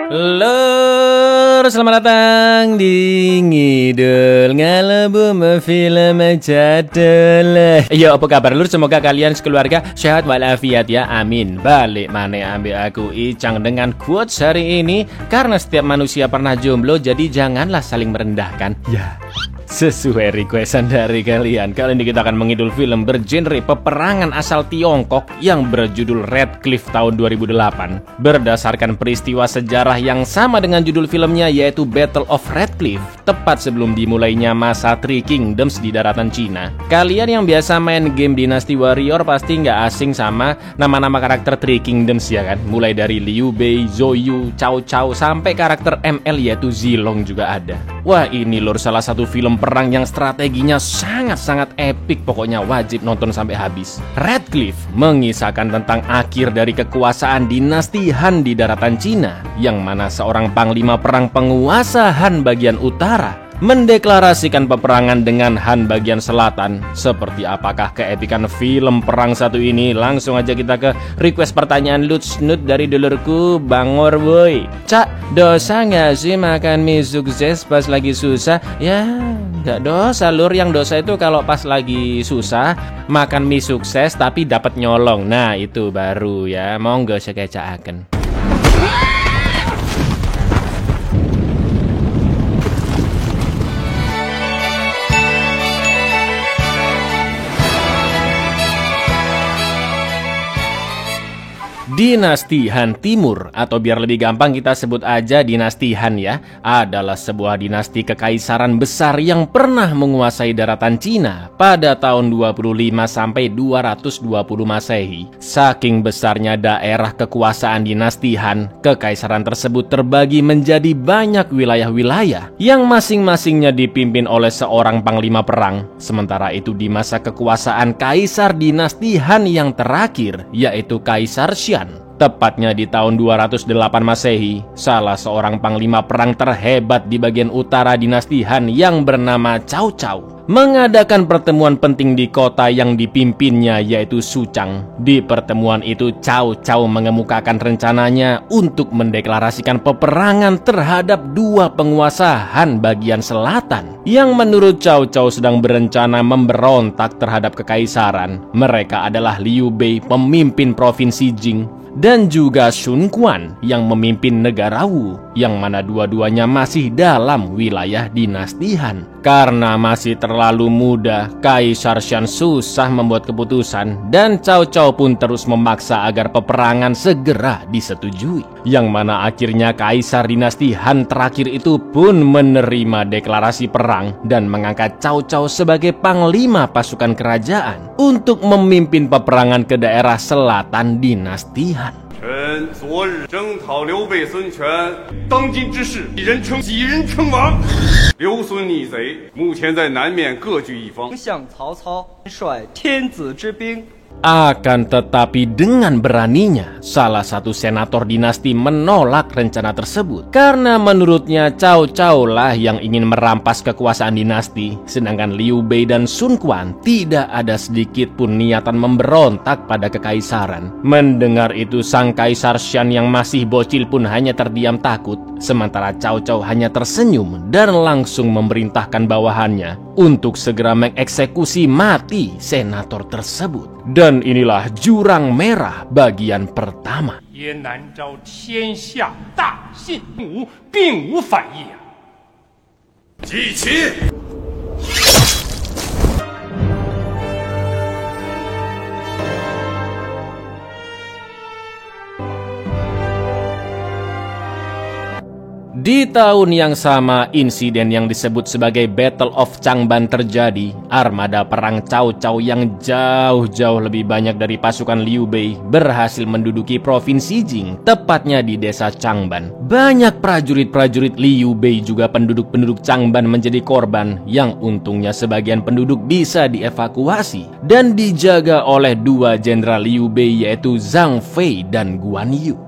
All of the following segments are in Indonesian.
Lur, selamat datang di Ngidul Ngalebu Film Jadul. Yo, apa kabar lur? Semoga kalian sekeluarga sehat walafiat ya, amin. Balik mana ambil aku Icang dengan quotes hari ini. Karena setiap manusia pernah jomblo, jadi janganlah saling merendahkan. Ya, sesuai requestan dari kalian. Kali ini kita akan mengidul film bergenre peperangan asal Tiongkok yang berjudul Red Cliff tahun 2008. Berdasarkan peristiwa sejarah yang sama dengan judul filmnya, yaitu Battle of Red Cliff, tepat sebelum dimulainya masa Three Kingdoms di daratan Cina. Kalian yang biasa main game Dynasty Warrior pasti nggak asing sama nama-nama karakter Three Kingdoms ya kan? Mulai dari Liu Bei, Zhou Yu, Cao Cao, sampai karakter ML yaitu Zilong juga ada. Wah, ini lur salah satu film perang yang strateginya sangat-sangat epik, pokoknya wajib nonton sampai habis. Red Cliff mengisahkan tentang akhir dari kekuasaan dinasti Han di daratan Cina, yang mana seorang panglima perang penguasa Han bagian utara mendeklarasikan peperangan dengan Han bagian selatan. Seperti apakah keepikan film perang satu ini? Langsung aja kita ke request pertanyaan lutsnut dari dulurku Bangor boy. Cak, dosa gak sih makan mie sukses pas lagi susah? Ya, gak dosa lur. Yang dosa itu kalau pas lagi susah makan mie sukses tapi dapat nyolong. Nah itu baru ya. Monggo sekecaaken. Dinasti Han Timur, atau biar lebih gampang kita sebut aja Dinasti Han ya, adalah sebuah dinasti kekaisaran besar yang pernah menguasai daratan Cina pada tahun 25 sampai 220 Masehi. Saking besarnya daerah kekuasaan Dinasti Han, kekaisaran tersebut terbagi menjadi banyak wilayah-wilayah yang masing-masingnya dipimpin oleh seorang panglima perang. Sementara itu di masa kekuasaan Kaisar Dinasti Han yang terakhir, yaitu Kaisar Xian, tepatnya di tahun 208 Masehi, salah seorang panglima perang terhebat di bagian utara dinasti Han yang bernama Cao Cao mengadakan pertemuan penting di kota yang dipimpinnya, yaitu Suchang. Di pertemuan itu Cao Cao mengemukakan rencananya untuk mendeklarasikan peperangan terhadap dua penguasa Han bagian selatan yang menurut Cao Cao sedang berencana memberontak terhadap kekaisaran. Mereka adalah Liu Bei, pemimpin provinsi Jing, dan juga Sun Quan yang memimpin negara Wu, yang mana dua-duanya masih dalam wilayah dinasti Han. Karena masih terlalu muda, Kaisar Xian susah membuat keputusan, dan Cao Cao pun terus memaksa agar peperangan segera disetujui. Yang mana akhirnya Kaisar dinasti Han terakhir itu pun menerima deklarasi perang dan mengangkat Cao Cao sebagai panglima pasukan kerajaan untuk memimpin peperangan ke daerah selatan dinasti Han. 臣昨日征讨刘备、孙权，当今之事，几人称王？刘孙逆贼，目前在南面各据一方。向曹操率天子之兵。 Akan tetapi dengan beraninya, salah satu senator dinasti menolak rencana tersebut. Karena menurutnya Cao Cao lah yang ingin merampas kekuasaan dinasti, sedangkan Liu Bei dan Sun Quan tidak ada sedikit pun niatan memberontak pada kekaisaran. Mendengar itu, sang Kaisar Xian yang masih bocil pun hanya terdiam takut. Sementara Cao Cao hanya tersenyum dan langsung memerintahkan bawahannya untuk segera mengeksekusi mati senator tersebut. Dan inilah Jurang Merah bagian pertama. 也难招天下大信吾，并无反意啊！祭旗。 Di tahun yang sama, insiden yang disebut sebagai Battle of Changban terjadi. Armada perang Cao Cao yang jauh-jauh lebih banyak dari pasukan Liu Bei berhasil menduduki provinsi Jing, tepatnya di desa Changban. Banyak prajurit-prajurit Liu Bei juga penduduk-penduduk Changban menjadi korban, yang untungnya sebagian penduduk bisa dievakuasi dan dijaga oleh dua jenderal Liu Bei, yaitu Zhang Fei dan Guan Yu.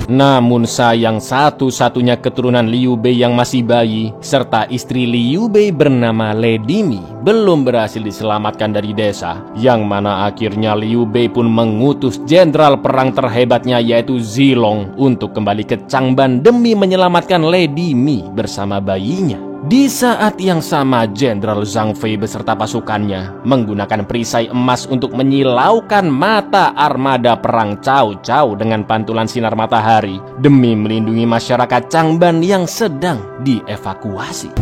Namun sayang satu-satunya keturunan Liu Bei yang masih bayi serta istri Liu Bei bernama Lady Mi belum berhasil diselamatkan dari desa, yang mana akhirnya Liu Bei pun mengutus jenderal perang terhebatnya yaitu Zilong untuk kembali ke Changban demi menyelamatkan Lady Mi bersama bayinya. Di saat yang sama, Jenderal Zhang Fei beserta pasukannya menggunakan perisai emas untuk menyilaukan mata armada perang Cao Cao dengan pantulan sinar matahari demi melindungi masyarakat Changban yang sedang dievakuasi.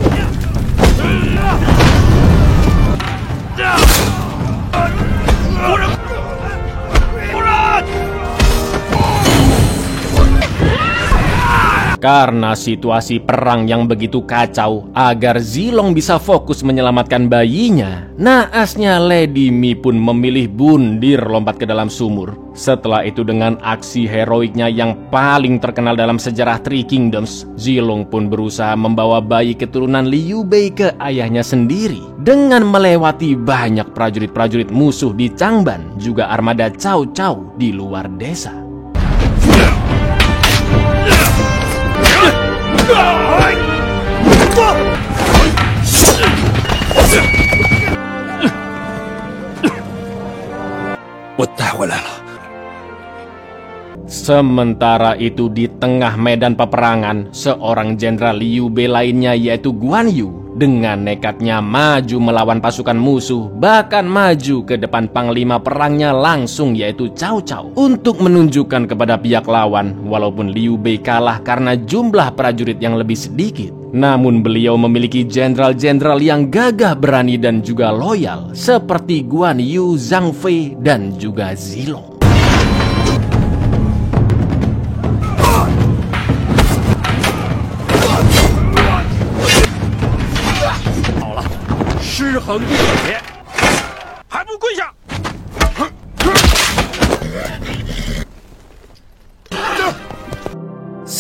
Karena situasi perang yang begitu kacau, agar Zilong bisa fokus menyelamatkan bayinya, naasnya Lady Mi pun memilih bundir lompat ke dalam sumur. Setelah itu dengan aksi heroiknya yang paling terkenal dalam sejarah Three Kingdoms, Zilong pun berusaha membawa bayi keturunan Liu Bei ke ayahnya sendiri. Dengan melewati banyak prajurit-prajurit musuh di Changban, juga armada Cao Cao di luar desa. Sementara itu di tengah medan peperangan, seorang jenderal Liu Bei lainnya yaitu Guan Yu dengan nekatnya maju melawan pasukan musuh, bahkan maju ke depan panglima perangnya langsung yaitu Cao Cao untuk menunjukkan kepada pihak lawan walaupun Liu Bei kalah karena jumlah prajurit yang lebih sedikit, namun beliau memiliki jenderal-jenderal yang gagah berani dan juga loyal seperti Guan Yu, Zhang Fei dan juga Zilong.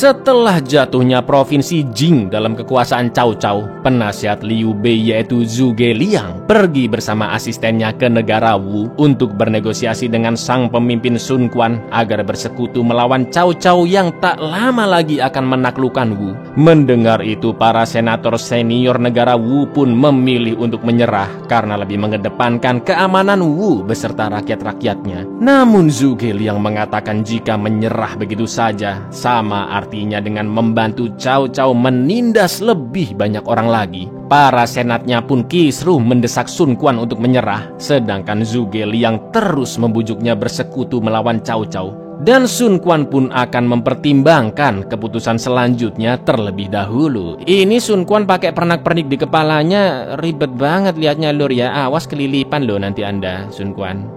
Setelah jatuhnya provinsi Jing dalam kekuasaan Cao Cao, penasihat Liu Bei yaitu Zhuge Liang pergi bersama asistennya ke negara Wu untuk bernegosiasi dengan sang pemimpin Sun Quan agar bersekutu melawan Cao Cao yang tak lama lagi akan menaklukkan Wu. Mendengar itu, para senator senior negara Wu pun memilih untuk menyerah karena lebih mengedepankan keamanan Wu beserta rakyat-rakyatnya. Namun Zhuge Liang mengatakan jika menyerah begitu saja sama artinya dengan membantu Cao Cao menindas lebih banyak orang lagi. Para senatnya pun kisruh mendesak Sun Quan untuk menyerah, sedangkan Zhuge Liang terus membujuknya bersekutu melawan Cao Cao. Dan Sun Quan pun akan mempertimbangkan keputusan selanjutnya terlebih dahulu. Ini Sun Quan pakai pernak-pernik di kepalanya, ribet banget liatnya lur ya. Awas kelilipan loh nanti Anda, Sun Quan.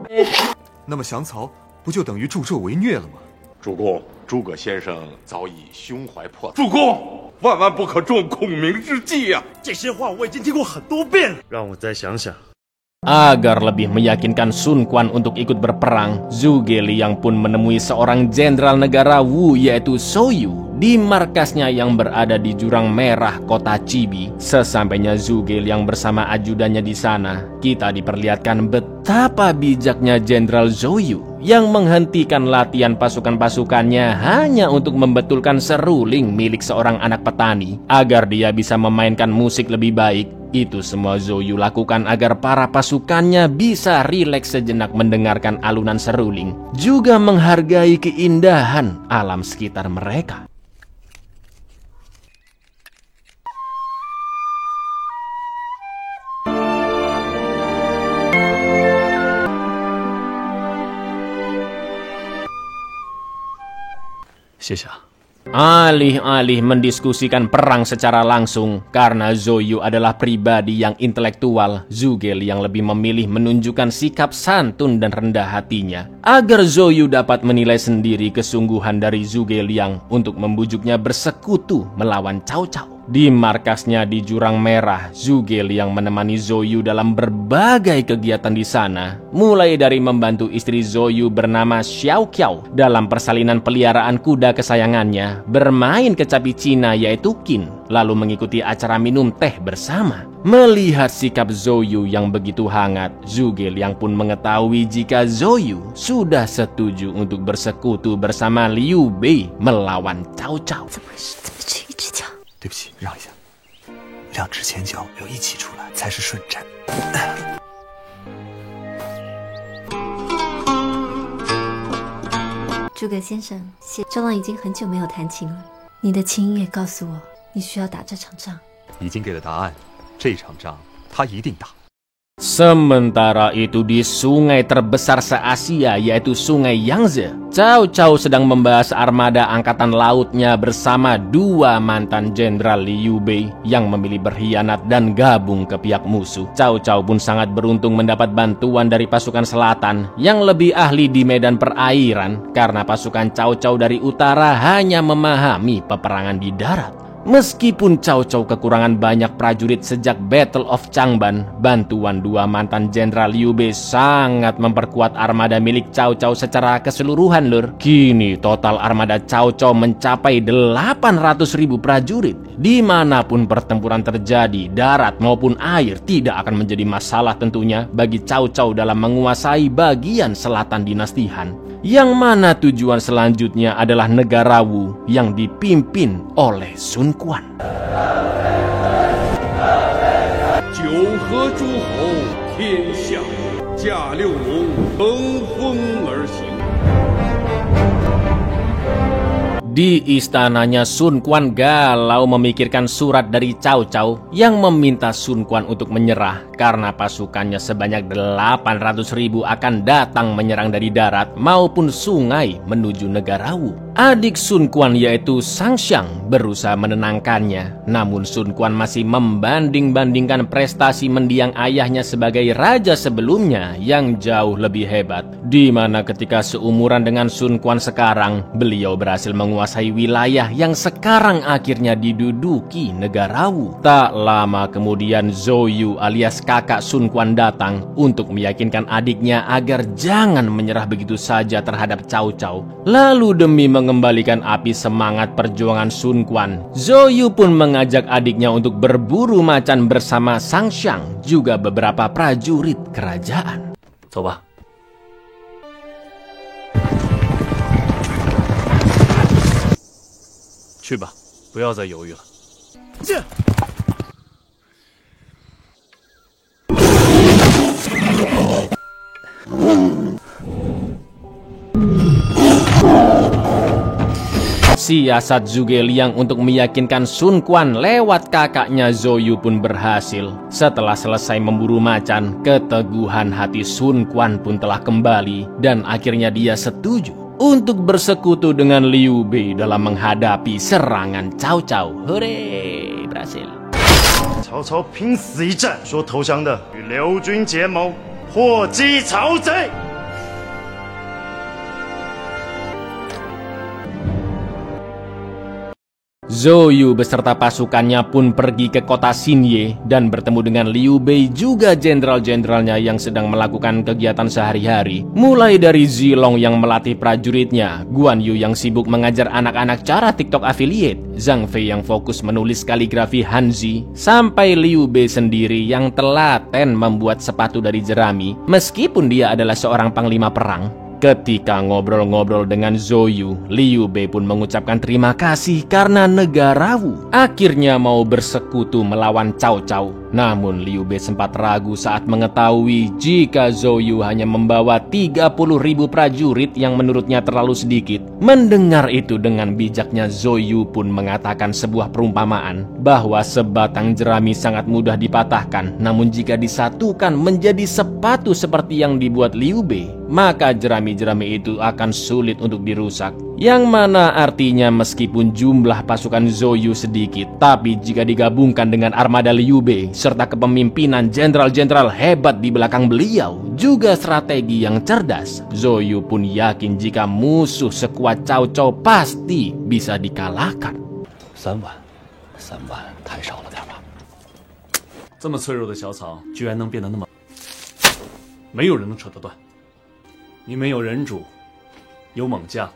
那么降曹不就等于助纣为虐了吗？ 主公，诸葛先生早已胸怀破主公，万万不可中孔明之计呀！ 这些话我已经听过很多遍了，让我再想想。 Agar lebih meyakinkan Sun Quan untuk ikut berperang, Zhuge Liang pun menemui seorang jenderal negara Wu yaitu Zhou Yu di markasnya yang berada di Jurang Merah kota Chibi. Sesampainya Zhuge Liang bersama ajudannya di sana, kita diperlihatkan betapa bijaknya Jenderal Zhou Yu yang menghentikan latihan pasukan-pasukannya hanya untuk membetulkan seruling milik seorang anak petani agar dia bisa memainkan musik lebih baik. Itu semua Zhou Yu lakukan agar para pasukannya bisa rileks sejenak mendengarkan alunan seruling, juga menghargai keindahan alam sekitar mereka. Alih-alih mendiskusikan perang secara langsung, karena Zhou Yu adalah pribadi yang intelektual, Zhuge Liang lebih memilih menunjukkan sikap santun dan rendah hatinya agar Zhou Yu dapat menilai sendiri kesungguhan dari Zhuge Liang untuk membujuknya bersekutu melawan Cao Cao. Di markasnya di Jurang Merah, Zhuge Liang menemani Zhou Yu dalam berbagai kegiatan di sana, mulai dari membantu istri Zhou Yu bernama Xiao Qiao dalam persalinan peliharaan kuda kesayangannya, bermain kecapi Cina yaitu Qin, lalu mengikuti acara minum teh bersama. Melihat sikap Zhou Yu yang begitu hangat, Zhuge Liang pun mengetahui jika Zhou Yu sudah setuju untuk bersekutu bersama Liu Bei melawan Cao Cao. 对不起，让一下，2只前脚要一起出来才是顺战。诸葛先生，周郎已经很久没有弹琴了，你的琴音也告诉我，你需要打这场仗。已经给了答案，这场仗他一定打。 Sementara itu di sungai terbesar se-Asia yaitu Sungai Yangtze, Cao Cao sedang membahas armada angkatan lautnya bersama dua mantan jenderal Liu Bei yang memilih berkhianat dan gabung ke pihak musuh. Cao Cao pun sangat beruntung mendapat bantuan dari pasukan selatan yang lebih ahli di medan perairan karena pasukan Cao Cao dari utara hanya memahami peperangan di darat. Meskipun Cao Cao kekurangan banyak prajurit sejak Battle of Changban, bantuan dua mantan jenderal Liu Bei sangat memperkuat armada milik Cao Cao secara keseluruhan lur. Kini total armada Cao Cao mencapai 800.000 prajurit. Dimanapun pertempuran terjadi, darat maupun air tidak akan menjadi masalah tentunya bagi Cao Cao dalam menguasai bagian selatan dinasti Han. Yang mana tujuan selanjutnya adalah negara Wu yang dipimpin oleh Sun Quan. 九合诸侯，天下驾六龙，乘风而行。 Di istananya Sun Quan galau memikirkan surat dari Cao Cao yang meminta Sun Quan untuk menyerah karena pasukannya sebanyak 800.000 akan datang menyerang dari darat maupun sungai menuju negara Wu. Adik Sun Quan yaitu Sang Xiang berusaha menenangkannya, namun Sun Quan masih membanding-bandingkan prestasi mendiang ayahnya sebagai raja sebelumnya yang jauh lebih hebat. Di mana ketika seumuran dengan Sun Quan sekarang, beliau berhasil menguasai wilayah yang sekarang akhirnya diduduki negara Wu. Tak lama kemudian Zhou Yu alias kakak Sun Quan datang untuk meyakinkan adiknya agar jangan menyerah begitu saja terhadap Cao Cao. Lalu demi mengembalikan api semangat perjuangan Sun Quan, Zhou Yu pun mengajak adiknya untuk berburu macan bersama Sang Xiang juga beberapa prajurit kerajaan. 走吧。 去吧，不要再犹豫了。进。 Siasat Zhuge Liang untuk meyakinkan Sun Quan lewat kakaknya Zhou Yu pun berhasil. Setelah selesai memburu macan, keteguhan hati Sun Quan pun telah kembali dan akhirnya dia setuju untuk bersekutu dengan Liu Bei dalam menghadapi serangan Cao Cao. Hore, berhasil. 曹操拼死一战，说投降的与刘军结盟，破击曹贼。 Zhou Yu beserta pasukannya pun pergi ke kota Xinye dan bertemu dengan Liu Bei juga jenderal-jenderalnya yang sedang melakukan kegiatan sehari-hari. Mulai dari Zilong yang melatih prajuritnya, Guan Yu yang sibuk mengajar anak-anak cara TikTok affiliate, Zhang Fei yang fokus menulis kaligrafi Hanzi, sampai Liu Bei sendiri yang telaten membuat sepatu dari jerami meskipun dia adalah seorang panglima perang. Ketika ngobrol-ngobrol dengan Zhou Yu, Liu Bei pun mengucapkan terima kasih karena negara Wu akhirnya mau bersekutu melawan Cao Cao. Namun Liu Bei sempat ragu saat mengetahui jika Zhou Yu hanya membawa 30.000 prajurit yang menurutnya terlalu sedikit. Mendengar itu dengan bijaknya Zhou Yu pun mengatakan sebuah perumpamaan bahwa sebatang jerami sangat mudah dipatahkan, namun jika disatukan menjadi sepatu seperti yang dibuat Liu Bei, maka jerami-jerami itu akan sulit untuk dirusak. Yang mana artinya meskipun jumlah pasukan Zhou Yu sedikit, tapi jika digabungkan dengan armada Liu Bei serta kepemimpinan jenderal-jenderal hebat di belakang beliau, juga strategi yang cerdas, Zhou Yu pun yakin jika musuh sekuat Cao Cao pasti bisa dikalahkan. 3晚， 3万太少了点吧？这么脆弱的小草，居然能变得那么……没有人能扯得断。你们有人主，有猛将。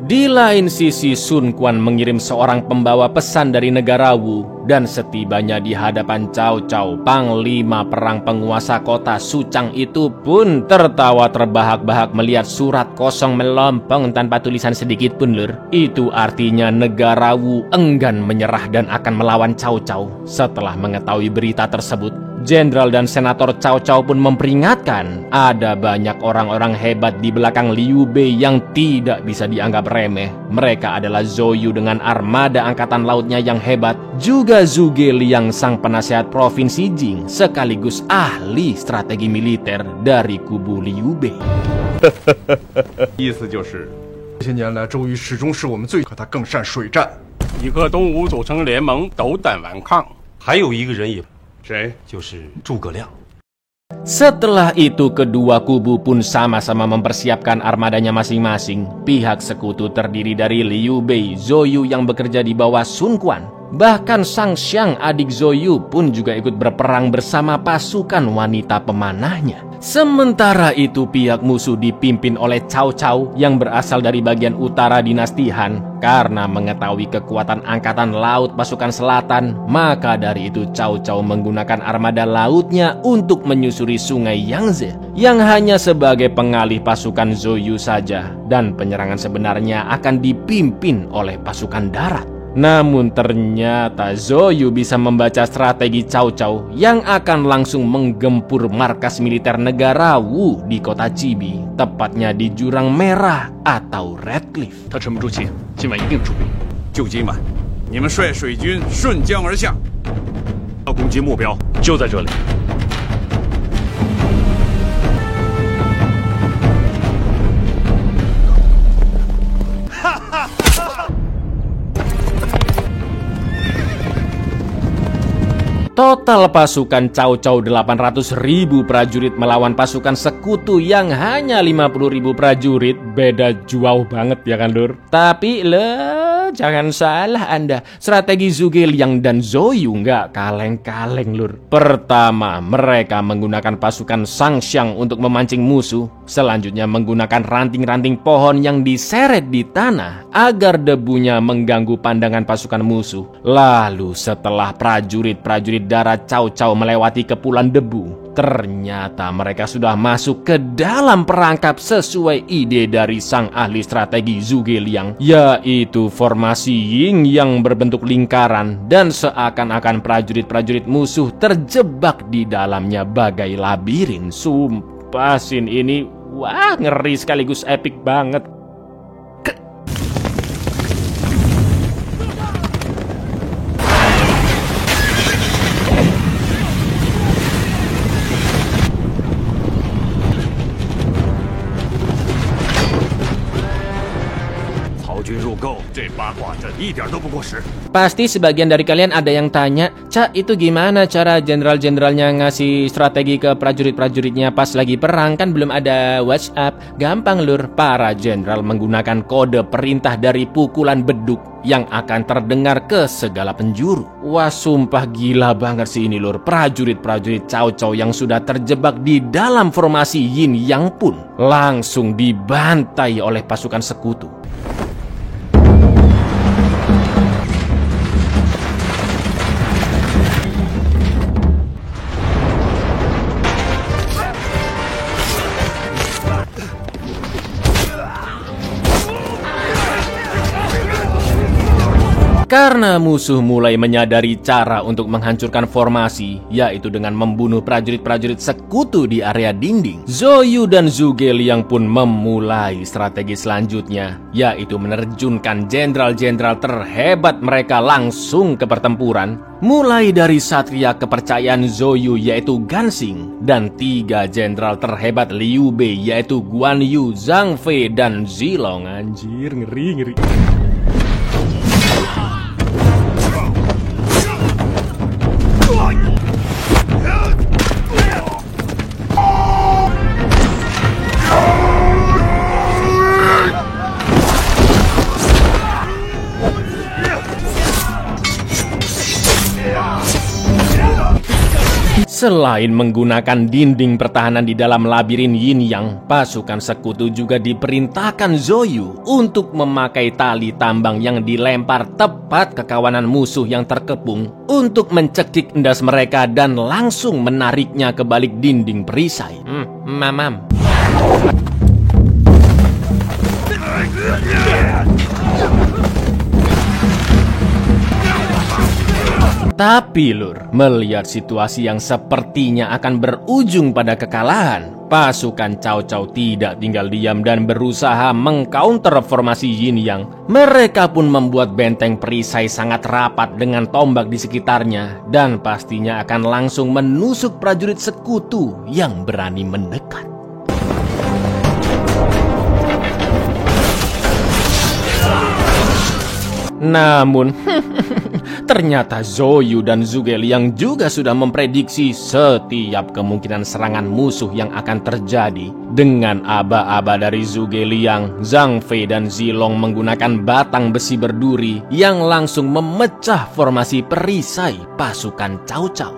Di lain sisi, Sun Quan mengirim seorang pembawa pesan dari negara Wu, dan setibanya di hadapan Cao Cao, panglima perang penguasa kota Suchang itu pun tertawa terbahak-bahak melihat surat kosong melompong tanpa tulisan sedikit pun, lur. Itu artinya negara Wu enggan menyerah dan akan melawan Cao Cao. Setelah mengetahui berita tersebut, Jenderal dan Senator Cao Cao pun memperingatkan ada banyak orang-orang hebat di belakang Liu Bei yang tidak bisa dianggap remeh. Mereka adalah Zhou Yu dengan armada angkatan lautnya yang hebat, juga Zhuge Liang sang penasehat provinsi Jing, sekaligus ahli strategi militer dari kubu Liu Bei. 意思就是，这些年来周瑜始终是我们最，可他更善水战。你和东吴组成联盟，斗胆顽抗。还有一个人也，谁？就是诸葛亮。 Setelah itu kedua kubu pun sama-sama mempersiapkan armadanya masing-masing. Pihak sekutu terdiri dari Liu Bei, Zhou Yu yang bekerja di bawah Sun Quan. Bahkan Sang Xiang, adik Zhou Yu, pun juga ikut berperang bersama pasukan wanita pemanahnya. Sementara itu pihak musuh dipimpin oleh Cao Cao yang berasal dari bagian utara dinasti Han. Karena mengetahui kekuatan angkatan laut pasukan selatan, maka dari itu Cao Cao menggunakan armada lautnya untuk menyusuri sungai Yangtze yang hanya sebagai pengalih pasukan Zhou Yu saja, dan penyerangan sebenarnya akan dipimpin oleh pasukan darat. Namun ternyata Zhou Yu bisa membaca strategi Cao Cao yang akan langsung menggempur markas militer negara Wu di kota Chibi, tepatnya di Jurang Merah atau Red Cliff. 他沉不住气，今晚一定出兵。就今晚，你们率水军顺江而下，要攻击目标就在这里。 Total pasukan Cao Cao 800.000 prajurit melawan pasukan sekutu yang hanya 50.000 prajurit. Beda jauh banget ya kan, Lur? Tapi jangan salah Anda, strategi Zhuge Liang dan Zhou Yu nggak kaleng-kaleng, Lur. Pertama, mereka menggunakan pasukan Sang Xiang untuk memancing musuh. Selanjutnya menggunakan ranting-ranting pohon yang diseret di tanah agar debunya mengganggu pandangan pasukan musuh. Lalu setelah prajurit darat Cao Cao melewati kepulan debu, ternyata mereka sudah masuk ke dalam perangkap sesuai ide dari sang ahli strategi Zhuge Liang, yaitu formasi Ying yang berbentuk lingkaran, dan seakan-akan prajurit-prajurit musuh terjebak di dalamnya bagai labirin. Sumpah, scene ini wah ngeri sekaligus epic banget. Pasti sebagian dari kalian ada yang tanya, Cak, itu gimana cara jenderal-jenderalnya ngasih strategi ke prajurit-prajuritnya pas lagi perang? Kan belum ada WhatsApp. Gampang, Lur. Para jenderal menggunakan kode perintah dari pukulan beduk yang akan terdengar ke segala penjuru. Wah, sumpah gila banget sih ini, Lur. Prajurit-prajurit Cao Cao yang sudah terjebak di dalam formasi Yin Yang pun langsung dibantai oleh pasukan sekutu. Karena musuh mulai menyadari cara untuk menghancurkan formasi, yaitu dengan membunuh prajurit-prajurit sekutu di area dinding, Zhou Yu dan Zhuge Liang pun memulai strategi selanjutnya, yaitu menerjunkan jenderal-jenderal terhebat mereka langsung ke pertempuran. Mulai dari satria kepercayaan Zhou Yu yaitu Gan Xing, dan 3 jenderal terhebat Liu Bei yaitu Guan Yu, Zhang Fei, dan Zilong. Anjir, ngeri. Selain menggunakan dinding pertahanan di dalam labirin Yin Yang, pasukan sekutu juga diperintahkan Zoyu untuk memakai tali tambang yang dilempar tepat ke kawanan musuh yang terkepung untuk mencekik endas mereka dan langsung menariknya ke balik dinding perisai. Mamam. Tapi Lur, melihat situasi yang sepertinya akan berujung pada kekalahan, pasukan Cao Cao tidak tinggal diam dan berusaha mengcounter formasi Yin Yang. Mereka pun membuat benteng perisai sangat rapat dengan tombak di sekitarnya dan pastinya akan langsung menusuk prajurit sekutu yang berani mendekat. Namun, ternyata Zoyu dan Zhuge Liang juga sudah memprediksi setiap kemungkinan serangan musuh yang akan terjadi. Dengan aba-aba dari Zhuge Liang, Zhang Fei dan Zilong menggunakan batang besi berduri yang langsung memecah formasi perisai pasukan Cao Cao.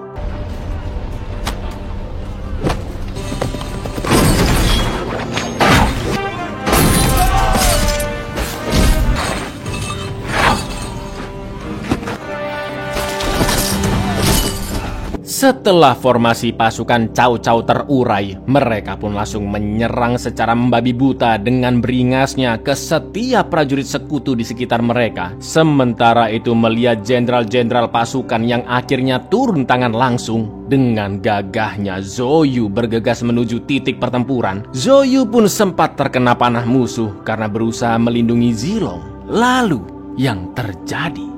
Setelah formasi pasukan Cao Cao terurai, mereka pun langsung menyerang secara membabi buta dengan beringasnya ke setiap prajurit sekutu di sekitar mereka. Sementara itu melihat jenderal-jenderal pasukan yang akhirnya turun tangan langsung, dengan gagahnya Zoyu bergegas menuju titik pertempuran. Zoyu pun sempat terkena panah musuh karena berusaha melindungi Zilong. Lalu yang terjadi?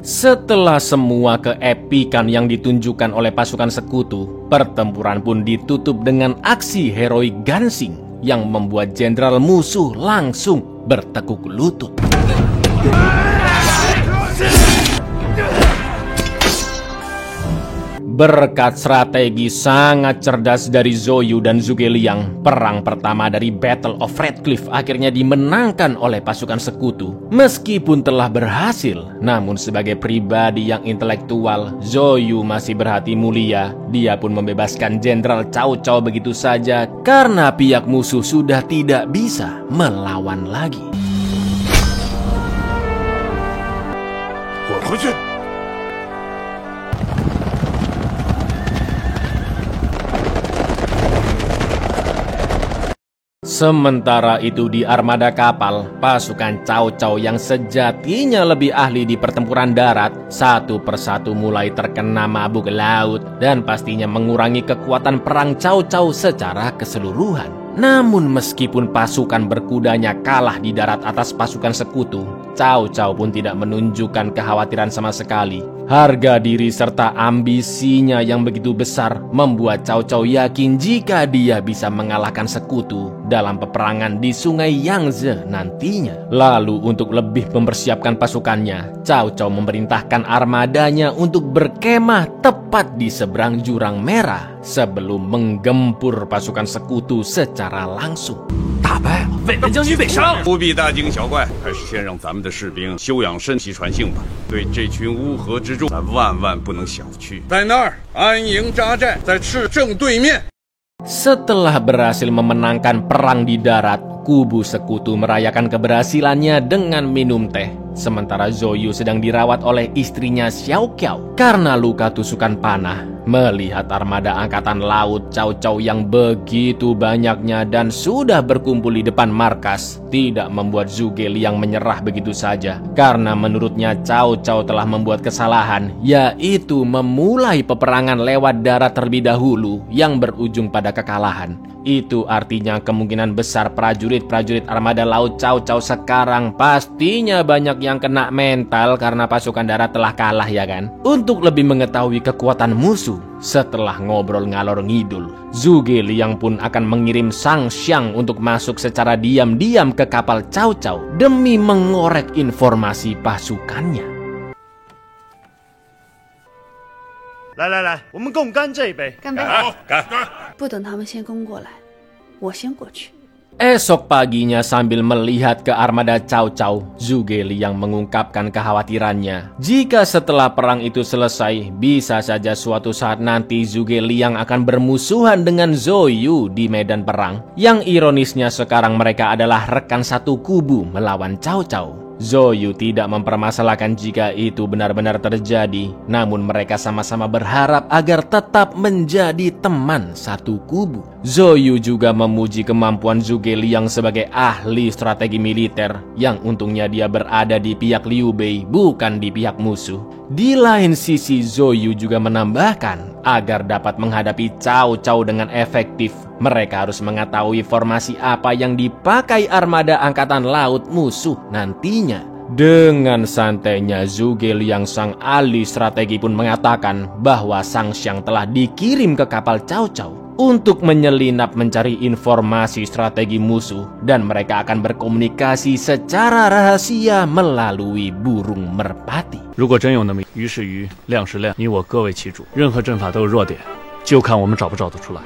Setelah semua keepikan yang ditunjukkan oleh pasukan sekutu, pertempuran pun ditutup dengan aksi heroik Gansing yang membuat jenderal musuh langsung bertekuk lutut. Berkat strategi sangat cerdas dari Zoyu dan Zhuge Liang, perang pertama dari Battle of Red Cliff akhirnya dimenangkan oleh pasukan sekutu. Meskipun telah berhasil, namun sebagai pribadi yang intelektual, Zoyu masih berhati mulia. Dia pun membebaskan Jenderal Cao Cao begitu saja karena pihak musuh sudah tidak bisa melawan lagi. Sementara itu di armada kapal, pasukan Cao Cao yang sejatinya lebih ahli di pertempuran darat, satu persatu mulai terkena mabuk laut dan pastinya mengurangi kekuatan perang Cao Cao secara keseluruhan. Namun meskipun pasukan berkudanya kalah di darat atas pasukan sekutu, Cao Cao pun tidak menunjukkan kekhawatiran sama sekali. Harga diri serta ambisinya yang begitu besar membuat Cao Cao yakin jika dia bisa mengalahkan sekutu dalam peperangan di Sungai Yangtze nantinya. Lalu untuk lebih mempersiapkan pasukannya, Cao Cao memerintahkan armadanya untuk berkemah tepat di seberang Jurang Merah sebelum menggempur pasukan sekutu secara langsung. 打败了，伟文将军北上。不必大惊小怪，还是先让咱们的士兵休养身体传信吧。对这群乌合之众，咱万万不能小觑。在那儿安营扎寨，在赤正对面。 Setelah berhasil memenangkan perang di darat, kubu sekutu merayakan keberhasilannya dengan minum teh. Sementara Zoyu sedang dirawat oleh istrinya Xiao Qiao karena luka tusukan panah. Melihat armada angkatan laut Cao Cao yang begitu banyaknya dan sudah berkumpul di depan markas, tidak membuat Zhuge Liang menyerah begitu saja. Karena menurutnya Cao Cao telah membuat kesalahan, yaitu memulai peperangan lewat darat terlebih dahulu yang berujung pada kekalahan. Itu artinya kemungkinan besar prajurit-prajurit armada laut Cao Cao sekarang pastinya banyak yang kena mental karena pasukan darat telah kalah, ya kan? Untuk lebih mengetahui kekuatan musuh, setelah ngobrol ngalor ngidul, Zhuge Liang pun akan mengirim Shang Xiang untuk masuk secara diam-diam ke kapal Cao Cao demi mengorek informasi pasukannya. 来来来，我们共干这一杯。干杯！干！不等他们先攻过来，我先过去。 Esok paginya sambil melihat ke armada Cao Cao, Zhuge Liang mengungkapkan kekhawatirannya. Jika setelah perang itu selesai, bisa saja suatu saat nanti Zhuge Liang akan bermusuhan dengan Zhou Yu di medan perang. Yang ironisnya sekarang mereka adalah rekan satu kubu melawan Cao Cao. Zhou Yu tidak mempermasalahkan jika itu benar-benar terjadi, namun mereka sama-sama berharap agar tetap menjadi teman satu kubu. Zhou Yu juga memuji kemampuan Zhuge Liang sebagai ahli strategi militer, yang untungnya dia berada di pihak Liu Bei, bukan di pihak musuh. Di lain sisi, Zhou Yu juga menambahkan, agar dapat menghadapi Cao Cao dengan efektif, mereka harus mengetahui formasi apa yang dipakai armada angkatan laut musuh nantinya. Dengan santainya, Zhuge Liang sang ahli strategi pun mengatakan bahwa Sang Xiang telah dikirim ke kapal Cao Cao untuk menyelinap mencari informasi strategi musuh, dan mereka akan berkomunikasi secara rahasia melalui burung merpati. 如果真有那么，于是于，量是量，你我各为其主，任何阵法都有弱点，就看我们找不找得出来。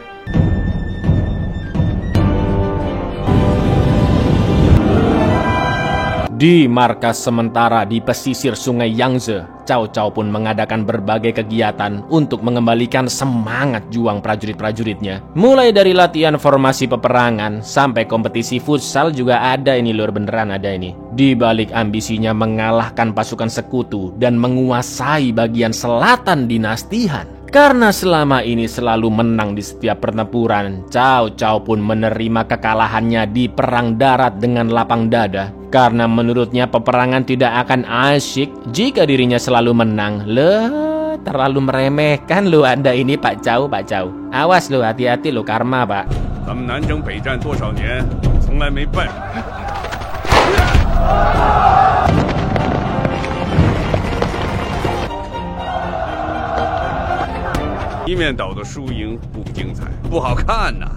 Di markas sementara di pesisir sungai Yangtze, Cao Cao pun mengadakan berbagai kegiatan untuk mengembalikan semangat juang prajurit-prajuritnya. Mulai dari latihan formasi peperangan sampai kompetisi futsal juga ada ini lur, beneran ada ini. Di balik ambisinya mengalahkan pasukan sekutu dan menguasai bagian selatan dinasti Han. Karena selama ini selalu menang di setiap pertempuran, Cao Cao pun menerima kekalahannya di perang darat dengan lapang dada. Karena menurutnya peperangan tidak akan asyik jika dirinya selalu menang. Loh, terlalu meremehkan lu Anda ini Pak Cao, Pak Cao. Awas lu, hati-hati lu karma, Pak. 咱们南征北战多少年，从来没败。 一面倒的输赢不精彩，不好看呐。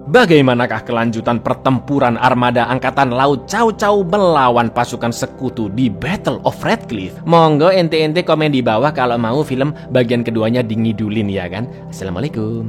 Bagaimanakah kelanjutan pertempuran armada angkatan laut Cao Cao melawan pasukan sekutu di Battle of Red Cliff? Monggo ente-ente komen di bawah kalau mau film bagian keduanya dingidulin ya kan. Assalamualaikum.